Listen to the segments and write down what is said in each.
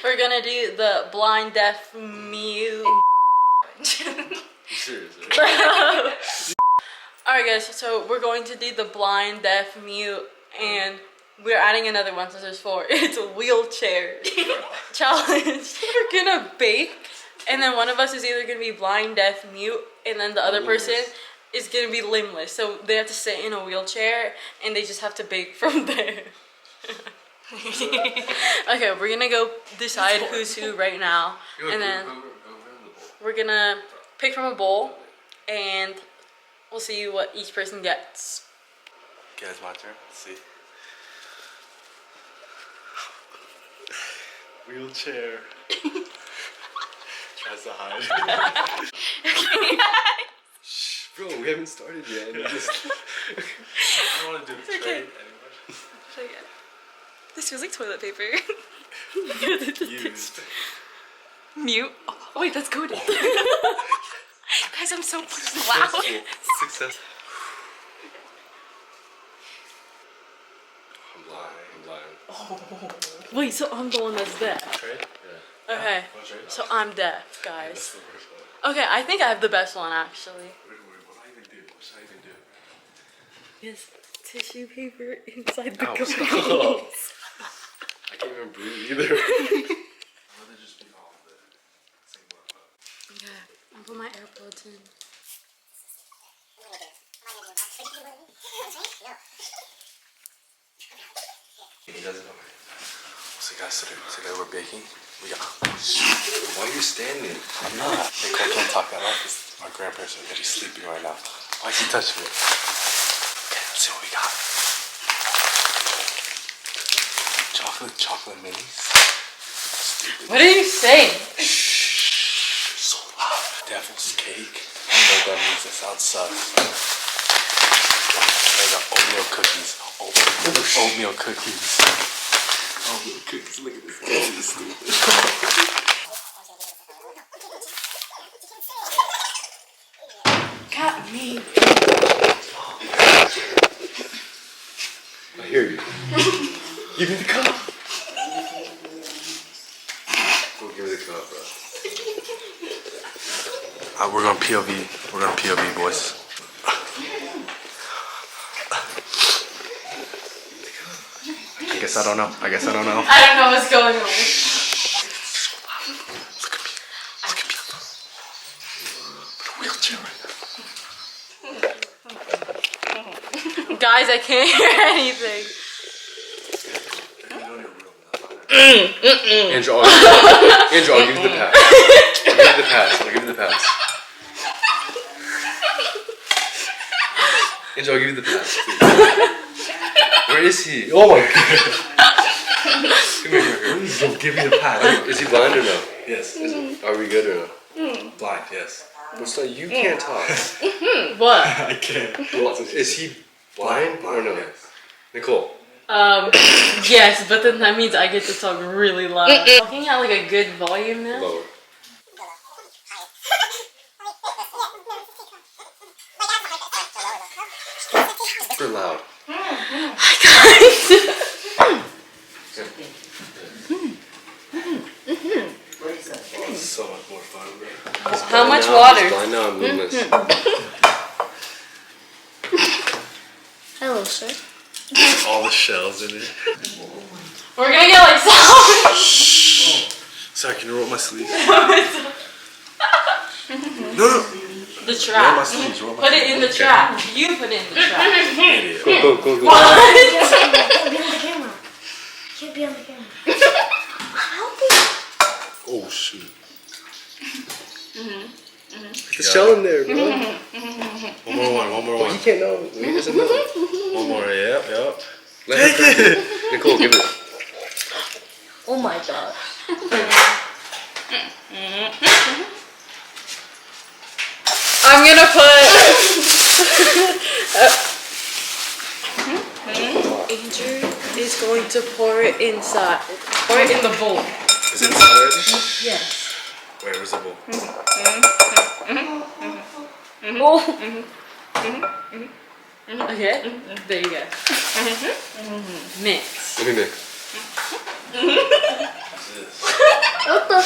We're gonna do the blind, deaf, mute. Seriously. Alright guys, so we're going to do the blind, deaf, mute, and we're adding another one, so there's 4. It's a wheelchair challenge. We're gonna bake, and then one of us is either gonna be blind, deaf, mute, and then the other person is gonna be limbless. So they have to sit in a wheelchair, and they just have to bake from there. Okay, we're gonna go decide who's who right now, and then we're gonna pick from a bowl, and we'll see what each person gets. Okay, it's my turn. Let's see. Wheelchair. Tries to hide. Shh, bro, we haven't started yet. I don't want to do the trade anymore. This feels like toilet paper. Used. Mute. Oh wait, that's good. Guys, I'm so loud. Success. I'm lying. Oh. Wait, so I'm the one that's deaf. Trade? Yeah. Okay. So I'm deaf, Yeah, guys. that's the worst one. Okay, I think I have the best one actually. What do I even do? What should I even do? Yes, tissue paper inside the Ow. cup. I can't even breathe either. I'd rather just be all of it. Same one. Okay, I'll put my AirPods in. He doesn't know. So guys, today we're baking. We got. Why are you standing? I'm not. Nicole can't talk that loud because my grandparents are maybe sleeping right now. Why is he touching me? Okay, let's see what we got. Chocolate minis. What are you saying? Shh, so loud. Devil's cake. I don't know what that means. That sounds sus. I got oatmeal cookies. Oatmeal cookies. Oatmeal cookies. Look at this. This is stupid. Got me. I hear you. Give me the cup. Go give me the cup, bro. We're gonna POV. We're gonna POV, boys. I guess I don't know. I don't know what's going on. So loud. Look at me. Look at me. I'm in a wheelchair right now. Guys, I can't hear anything. Andrew, I'll give you the pass. I'll give you the pass. Andrew, I'll give you the pass, please. Where is he? Oh my god. Come here. Please don't give me the pass. Is he blind or no? Yes. Are we good or no? Blind, yes. What's that? You can't talk. What? I can't. Is he blind or no? Yes. Nicole. Yes, but then that means I get to talk really loud. Talking at like a good volume now. Lower. Super loud. Guys. It's so much more fun, bro. How much water? Blind now, I'm limbless. Hello, sir. All the shells in it. We're gonna get like some. Sorry, can you roll up my sleeves? No. The Roll trap. my sleeves. Roll my Put it in the trap. You put it in the trap. Idiot. Go. What? You can't be on the camera. You can't be on the camera. Oh shoot. The shell in there, bro. One more. He can't know. He doesn't know. One more. Yep. Let her crack it. Nicole, give it. Oh my god. I'm gonna put. Andrew is going to pour it inside. Pour it in the bowl. Is it inside already? Yes. Wait, where's the bowl? Okay. There you go. Mix. Let me mix. this? What the?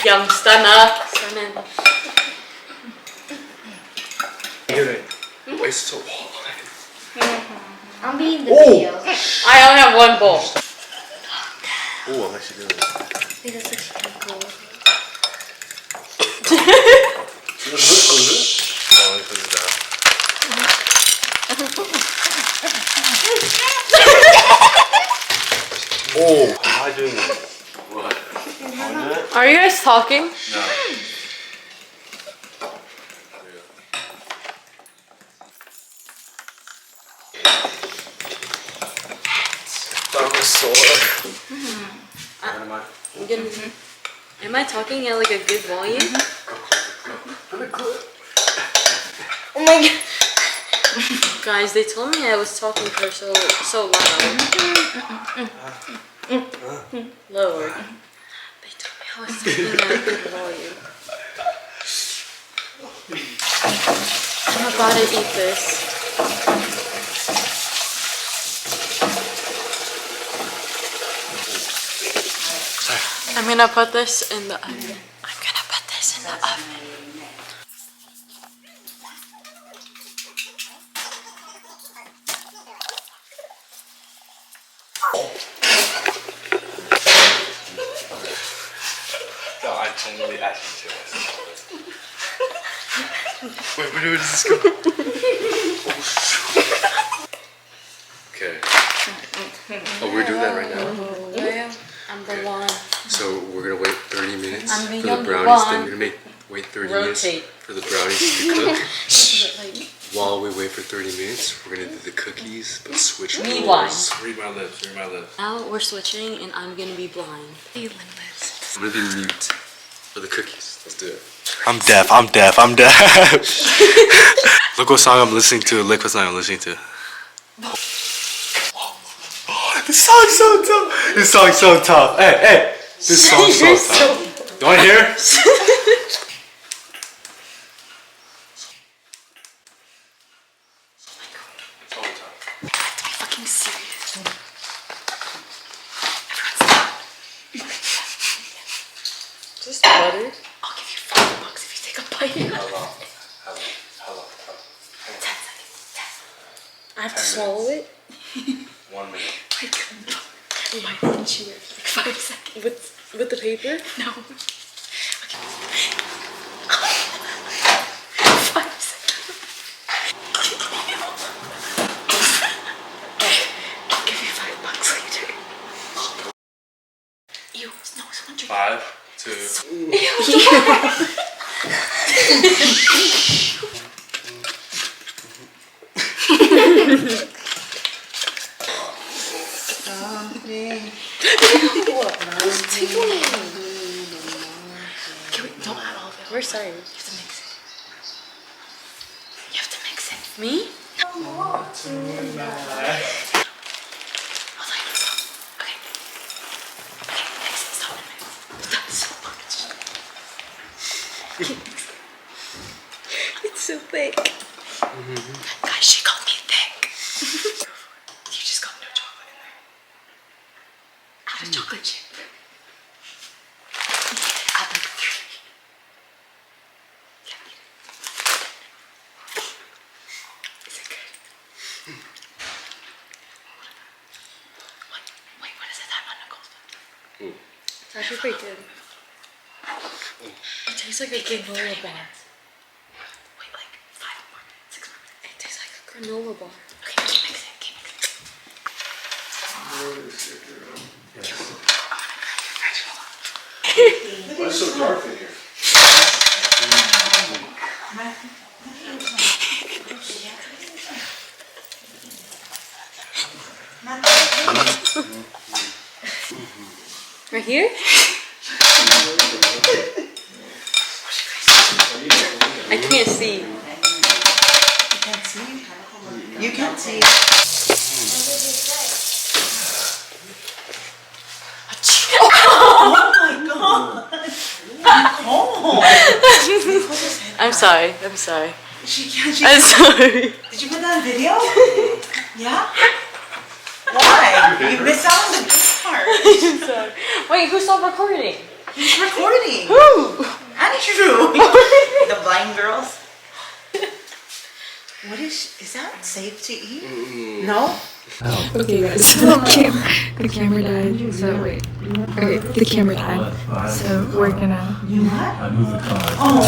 Yang stunner. Stunning. Why is it so hard? I'm being the video. I only have one bowl. Oh, I'm actually doing it. Because it's cool. Oh, let me put it down. Oh, how am I doing that? What? Are you guys talking? No. That was sore. What am I? Am I talking at like a good volume? Oh my god. Guys, they told me I was talking for so loud. Lower. They told me I was talking at a good volume. I'm about to eat this. I'm gonna put this in the oven. I'm gonna put this in the oven. No, I genuinely actually do this. Wait, where does this go? Okay. Oh, we're doing that right now? Yeah, I'm the one. So we're gonna wait 30 minutes I'm the for the young brownies. one. Then we're gonna wait 30 minutes Rotate. for the brownies to cook. Like, While we wait for 30 minutes, we're gonna do the cookies, but switch Meanwhile. roles. Read my lips, read my lips. now we're switching and I'm gonna be blind. I'm gonna be mute for the cookies. Let's do it. I'm deaf, I'm deaf, I'm deaf. Look what song I'm listening to, look what song I'm listening to. This song's so tough. This song's so tough. Hey, hey. This song's so tough. You wanna hear? Fucking serious. Just butter. I'll give you $5 if you take a bite. Hello. 10 seconds. 10. I have to swallow it 1 minute. Why didn't you? Like 5 seconds. with the paper. No. Okay. 5 seconds. I'll give you $5 later. Ew, no, someone drink. 5, 2. Okay, wait, don't add all of it. We're sorry. You have to mix it. You have to mix it. Me? Hold on, stop. Okay. Okay, mix it. Stop it. That's so much. It's so thick. Guys, she called me thick. You just got no chocolate in there. Add a chocolate chip. Add like 3. Yeah, eat it. Is it good? Wait, what is it that on Nicole's one? It's actually pretty good. It tastes like a granola bar. Wait, like 5 more minutes, 6 more minutes. It tastes like a granola bar. Okay, keep mixing, keep mixing. Why is it so dark in here? Right here? I can't see. You can't see. I'm sorry. I'm sorry. I'm sorry. Did you put that on video? Yeah? Why? You missed out on the good part. I'm sorry. Wait, who stopped recording? He's recording. Who? Andrew. The blind girls. What is that safe to eat? No? Okay, guys. So the camera died. So wait. Okay, the camera died. So we're gonna. You what? I moved the car. Oh.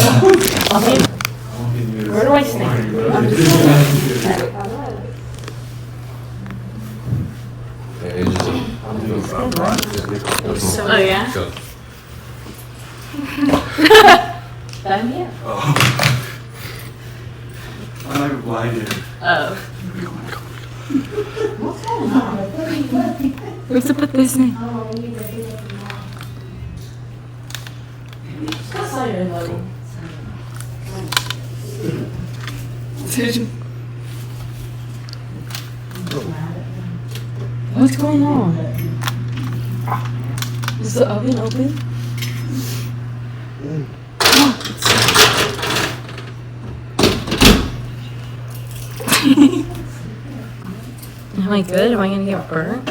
Where do I stand? Oh yeah? Down here? I'm like blinded. Oh. We have to put this in. What's going on? Is the oven open? Am I good? Am I gonna get burnt?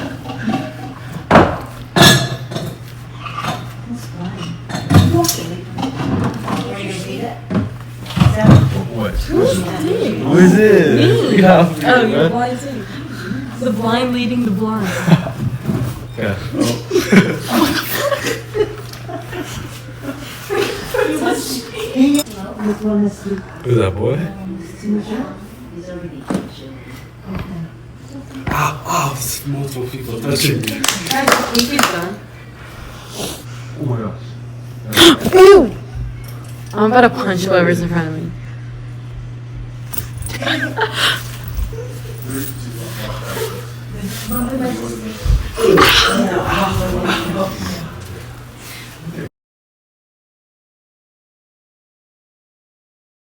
What? Who is it? Yeah. Oh, you're blind too. The blind leading the blind. Yeah. Who's that boy? Ow, it's multiple people touching me. Oh my gosh. Ew! I'm about to punch whoever's in front of me.